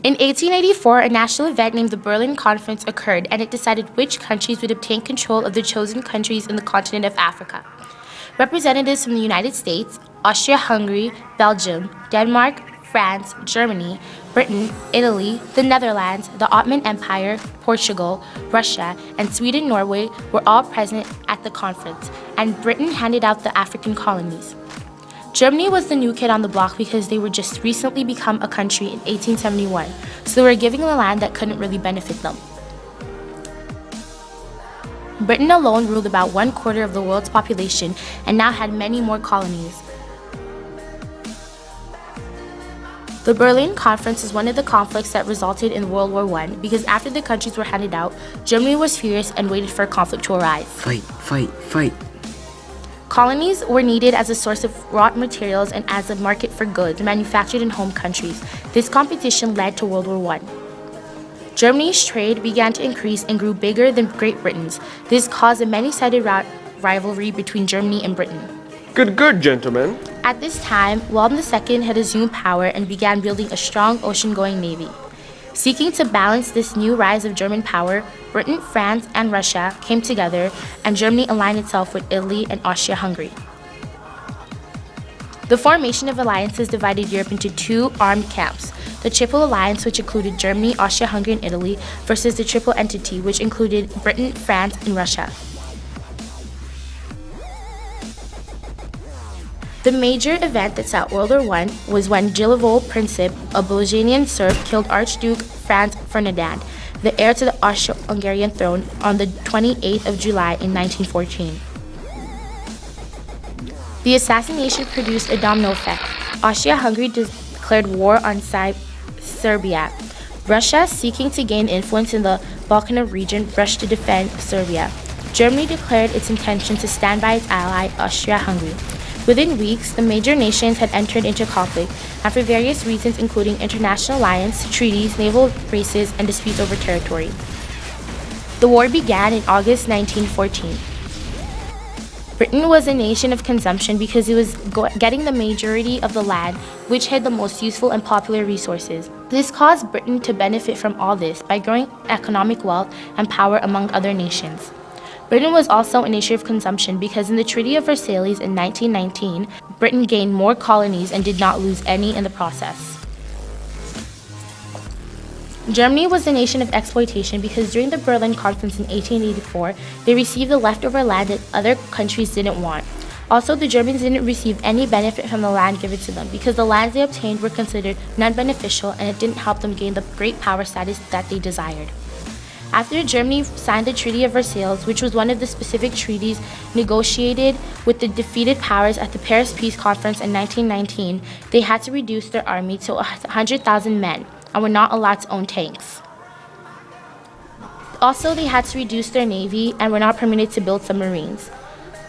In 1884, a national event named the Berlin Conference occurred, and it decided which countries would obtain control of the chosen countries in the continent of Africa. Representatives from the United States, Austria-Hungary, Belgium, Denmark, France, Germany, Britain, Italy, the Netherlands, the Ottoman Empire, Portugal, Russia, and Sweden-Norway were all present at the conference, and Britain handed out the African colonies. Germany was the new kid on the block because they were just recently become a country in 1871, so they were giving the land that couldn't really benefit them. Britain alone ruled about 1/4 of the world's population and now had many more colonies. The Berlin Conference is one of the conflicts that resulted in World War I because after the countries were handed out, Germany was furious and waited for a conflict to arise. Fight, fight, fight. Colonies were needed as a source of raw materials and as a market for goods manufactured in home countries. This competition led to World War I. Germany's trade began to increase and grew bigger than Great Britain's. This caused a many-sided rivalry between Germany and Britain. Good, gentlemen. At this time, William II had assumed power and began building a strong ocean-going navy. Seeking to balance this new rise of German power, Britain, France, and Russia came together, and Germany aligned itself with Italy and Austria-Hungary. The formation of alliances divided Europe into two armed camps: the Triple Alliance, which included Germany, Austria-Hungary, and Italy, versus the Triple Entity, which included Britain, France, and Russia. The major event that set World War I was when Gilevold Princip, a Bosnian Serb, killed Archduke Franz Ferdinand, the heir to the Austro-Hungarian throne, on the 28th of July in 1914. The assassination produced a domino effect. Austria-Hungary declared war on Serbia. Russia, seeking to gain influence in the Balkan region, rushed to defend Serbia. Germany declared its intention to stand by its ally, Austria-Hungary. Within weeks, the major nations had entered into conflict, and for various reasons including international alliance, treaties, naval races, and disputes over territory. The war began in August 1914. Britain was a nation of consumption because it was getting the majority of the land, which had the most useful and popular resources. This caused Britain to benefit from all this by growing economic wealth and power among other nations. Britain was also a nation of consumption because in the Treaty of Versailles in 1919, Britain gained more colonies and did not lose any in the process. Germany was a nation of exploitation because during the Berlin Conference in 1884, they received the leftover land that other countries didn't want. Also, the Germans didn't receive any benefit from the land given to them because the lands they obtained were considered non-beneficial and it didn't help them gain the great power status that they desired. After Germany signed the Treaty of Versailles, which was one of the specific treaties negotiated with the defeated powers at the Paris Peace Conference in 1919, they had to reduce their army to 100,000 men and were not allowed to own tanks. Also, they had to reduce their navy and were not permitted to build submarines.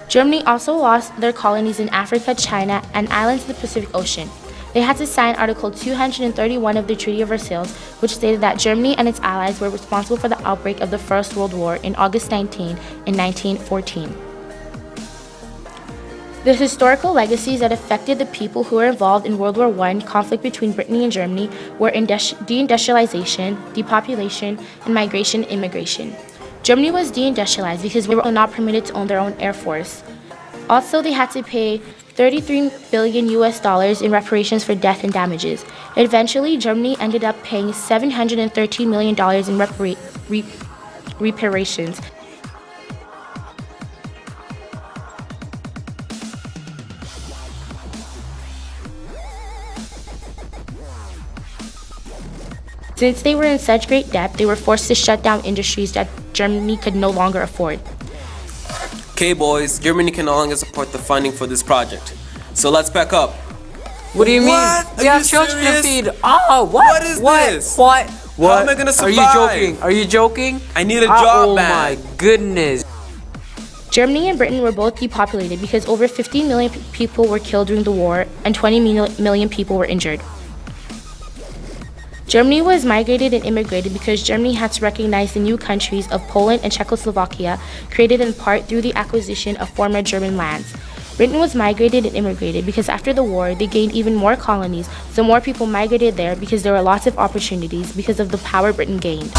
Germany also lost their colonies in Africa, China, and islands in the Pacific Ocean. They had to sign Article 231 of the Treaty of Versailles, which stated that Germany and its allies were responsible for the outbreak of the First World War in August 19 in 1914. The historical legacies that affected the people who were involved in World War I conflict between Britain and Germany were deindustrialization, depopulation, and migration and immigration. Germany was deindustrialized because they were not permitted to own their own air force. Also, they had to pay $33 billion in reparations for death and damages. Eventually, Germany ended up paying $713 million in reparations. Since they were in such great debt, they were forced to shut down industries that Germany could no longer afford. Okay, boys, Germany can no longer support the funding for this project. So let's back up. What do you What? mean? Are We have you children to serious? feed. Oh, what? What is this? What? How am I gonna survive? Are you joking? Are you joking? I need a job Oh back. my goodness. Germany and Britain were both depopulated because over 15 million people were killed during the war and 20 million people were injured. Germany was migrated and immigrated because Germany had to recognize the new countries of Poland and Czechoslovakia, created in part through the acquisition of former German lands. Britain was migrated and immigrated because after the war, they gained even more colonies, so more people migrated there because there were lots of opportunities because of the power Britain gained.